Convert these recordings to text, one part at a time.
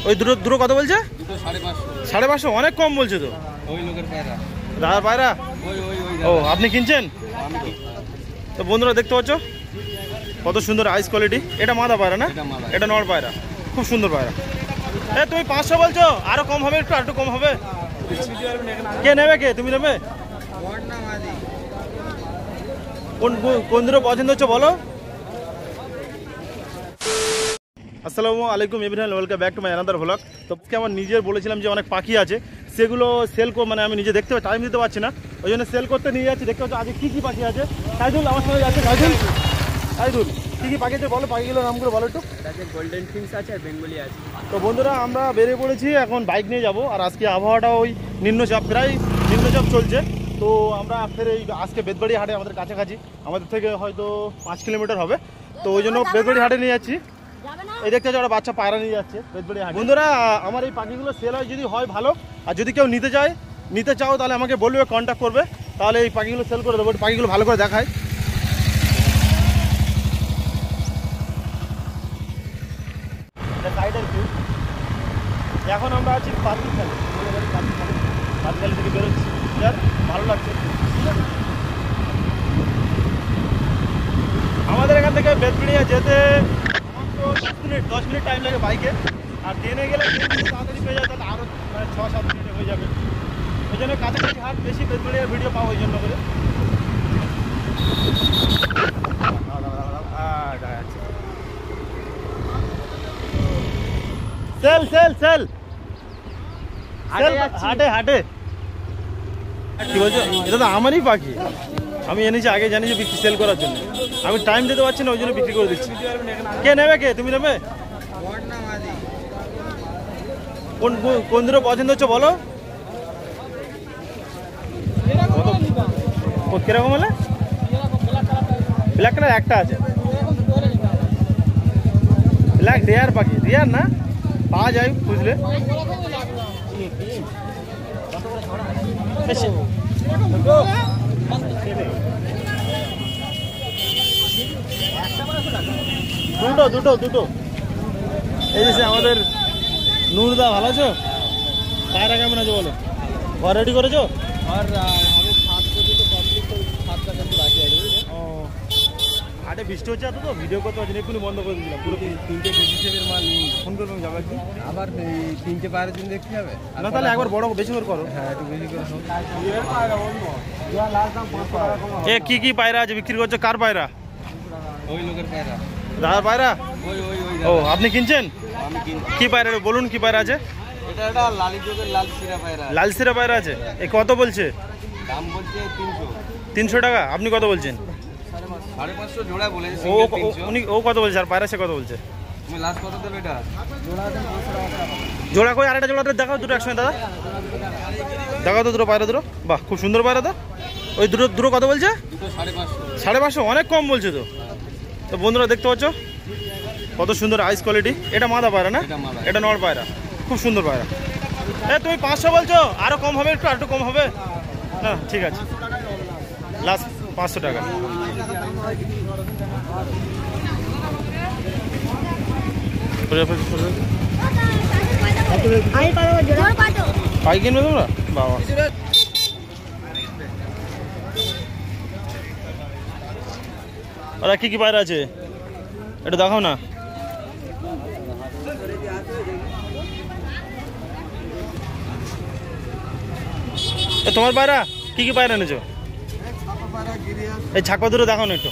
ওই দুটো দুটো কত বলছে? 550। অনেক কম বলছে তো। ওই লোকের পায়রা, দাদার পায়রা। ও আপনি কিনছেন? তো বন্ধুরা দেখতে পাচ্ছ কত সুন্দর আইস কোয়ালিটি। এটা মাদা পায়রা না, এটা নর পায়রা, খুব সুন্দর পায়রা। তুমি 500 বলছো, আরো কম হবে, একটু একটু কম হবে। কে নেবে? কে তুমি নেবে? কোন দুটো পছন্দ হচ্ছে বলো। আসসালামু আলাইকুম everyone, welcome back to my another vlog. তো আমার নিজের বলেছিলাম যে অনেক পাখি আছে, সেগুলো সেল মানে আমি নিজে দেখতে টাইম দিতে পারছি না, ওই জন্য সেল করতে নিয়ে যাচ্ছি। দেখতে পাচ্ছি আজকে কী কী পাখি আছে। সাইদুল আমার সঙ্গে যাচ্ছে। সাইদুল কী কী পাখি আছে বলো, পাখিগুলোর নামগুলো বলো একটু। গোল্ডেন ফিন্স আছে আর বেঙ্গলি আছে। তো বন্ধুরা আমরা বেরিয়ে পড়েছি, এখন বাইক নিয়ে যাব। আর আজকে আবহাওয়াটা ওই নিম্নচাপ, প্রায় নিম্নচাপ চলছে। তো আমরা ফের এই আজকে বেদবাড়ি হাটে, আমাদের কাছাকাছি, আমাদের থেকে হয়তো 5 কিলোমিটার হবে। তো ওই জন্য বেদবাড়ি হাটে নিয়ে যাচ্ছি। এই দেখতে যাচ্ছে ওরা বাচ্চা পায়রা নিয়ে যাচ্ছে বেদবাড়ি হাটে। বন্ধুরা আমার এই পাখিগুলো সেল হয়, যদি হয় ভালো, আর যদি কেউ নিতে চাও তাহলে আমাকে বলবে, কন্ট্যাক্ট করবে, তাহলে এই পাখিগুলো সেল করে দেবো। পাখিগুলো ভালো করে দেখায়। এখন আমরা আছি পাতিখালি থেকে বেরোচ্ছি, ভালো লাগছে। আমাদের এখান থেকে বেদবাড়িয়া যেতে আমার তো 10 মিনিট টাইম লাগে বাইকে, আর ট্রেনে গেলে তাড়াতাড়ি পেয়ে যায়, তাহলে আরও মানে 6-7 মিনিটে হয়ে যাবে। ওই জন্য কাছাকাছি হাট বেশি বেদবাড়িয়ার ভিডিও পাবো ওই জন্য করে। সেল সেল সেল হাটে হাটে কি বলছো? এটা তো আমারই পাখি, আমি এনেছি আগে, জানি যে বিক্রি সেল করার জন্য। আমি টাইম দিতে পারছি না, ওই জন্য বিক্রি করে দিচ্ছি। কে নেবে? কে তুমি নেবে? কোন দুটো পছন্দ হচ্ছে বলো। কিরকম হলে? ব্ল্যাক কালার একটা আছে, ব্ল্যাক রেয়ার পাখি, রেয়ার না, পাওয়া যায় বুঝলে। দুটো দুটো এই যে আমাদের নুরদা, ভালো আছো? পায়রা কেমন আছে বলো? ঘর রেডি করেছো? হাটে বৃষ্টি হচ্ছে এত, তো ভিডিও করতে পারছি না, এক্ষুনি বন্ধ করে দিলাম। পুরো 3টে ভেজিটেবল মাল ফোন করবে, যাবে একদিন আবার 3টে পায়রার জন্য দেখতে হবে না, তাহলে একবার বড় বেশি করে করো। হ্যাঁ একটু বেশি করে। কি কি পায়রা আছে বিক্রি করছো? কার পায়রা? ওই লোকের পায়রা, দাদার পায়রা। ও আপনি কিনছেন? আমি কিনছি। কি পায়রা বলুন, কি পায়রা আছে? এটা একটা লালি চোখের লাল সিরা পায়রা। লাল সিরা পায়রা আছে। এই কত বলছে? দাম বলছে 300 টাকা। আপনি কত বলছেন? 550 জোড়া বলেছে। ও কত বলছে? আর পায়রা সে কত বলছে? তুমি লাস্ট কত দেবে? এটা জোড়া কই? আরেকটা জোড়াটা দেখাও, দুটো একসঙ্গে দাদা দেখাও তো, দুটো পায়রা দুটো। বাহ, খুব সুন্দর পায়রা তো। ওই দুটো কত বলছে? 550। অনেক কম বলছে তো। তো বন্ধুরা দেখতে পাচ্ছ কত সুন্দর আইস কোয়ালিটি। এটা মাদা পায়রা না, এটা নর পায়রা, খুব সুন্দর পায়রা। তুমি 500 বলছো, আরো কম হবে, একটু একটু কম হবে না? ঠিক আছে, লাস্ট 500 টাকা। পাই কিনবে তোমরা? বাবা, কি কি পায়রা আছে এটা দেখাও না। তোমার পায়রা কি কি পায়রা এনেছো? এই ছাপা দুটো দেখাও না একটু,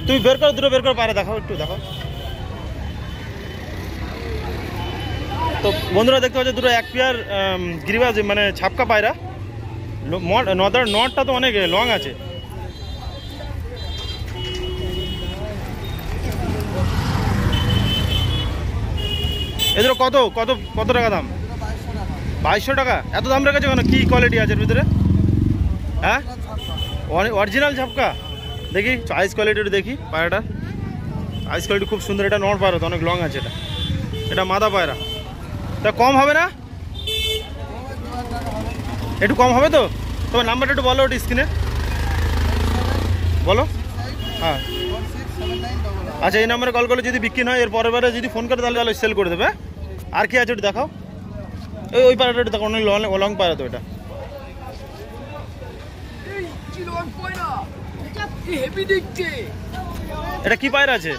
তুমি বের করো, দুটো বের করো পায়রা দেখাও, একটু দেখাও। তো বন্ধুরা দেখতে পাচ্ছ দুটো এক পেয়ার গিরিবাজ, মানে ছাপকা পায়রা। নটটা তো অনেক লং আছে। এদের কত কত কত টাকা দাম? 2200 টাকা। এত দাম রেখেছে কেন? কি কোয়ালিটি আছে এর ভিতরে? হ্যাঁ, অরিজিনাল ঝাপকা। দেখি আইস কোয়ালিটি দেখি পায়রাটা, আইস কোয়ালিটি খুব সুন্দর। এটা নর পায়রা তো, অনেক লং আছে। এটা মাদা পায়রা। তা কম হবে না? একটু কম হবে তো? তোমার নাম্বারটা একটু বলো, ওটা স্ক্রিনে বলো। হ্যাঁ আচ্ছা, এই নাম্বারে কল করলে যদি বিক্রি হয়, এর পরের বারে যদি ফোন করে তাহলে সেল করে দেবে। আর কি আছে ওটা দেখাও, ওই পায়রাটা একটু দেখো, অনেক লং পায়রা তো এটা। এটা কি পায়রা আছে?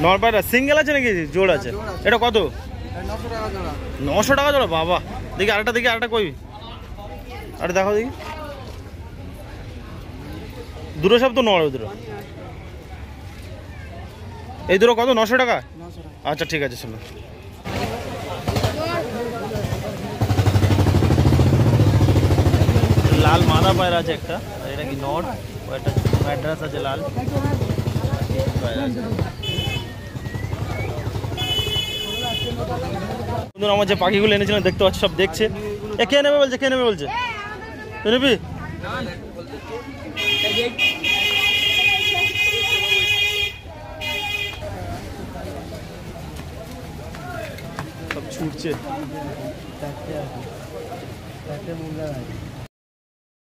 নর পায়রা সিঙ্গেল আছে নাকি জোড় আছে? এটা কত? 900 টাকা জোড়া। বাবা, দেখি আরেকটা কই, আরে দেখো দেখি, দুটো সব তো নর, দুটো এই দুটো কত? 900 টাকা। আচ্ছা ঠিক আছে, শোনো লাল মাদা পায়রা আছে একটা, আর এটা কি নর, ও একটা ম্যাড্রাস আছে লাল পায়রা আছে। বন্ধুরা আমার যে পাখিগুলো এনেছিলাম দেখতে পাচ্ছি সব দেখছে। এ কে নেবে বলছে? তুই নিবি? সব ছুটছে।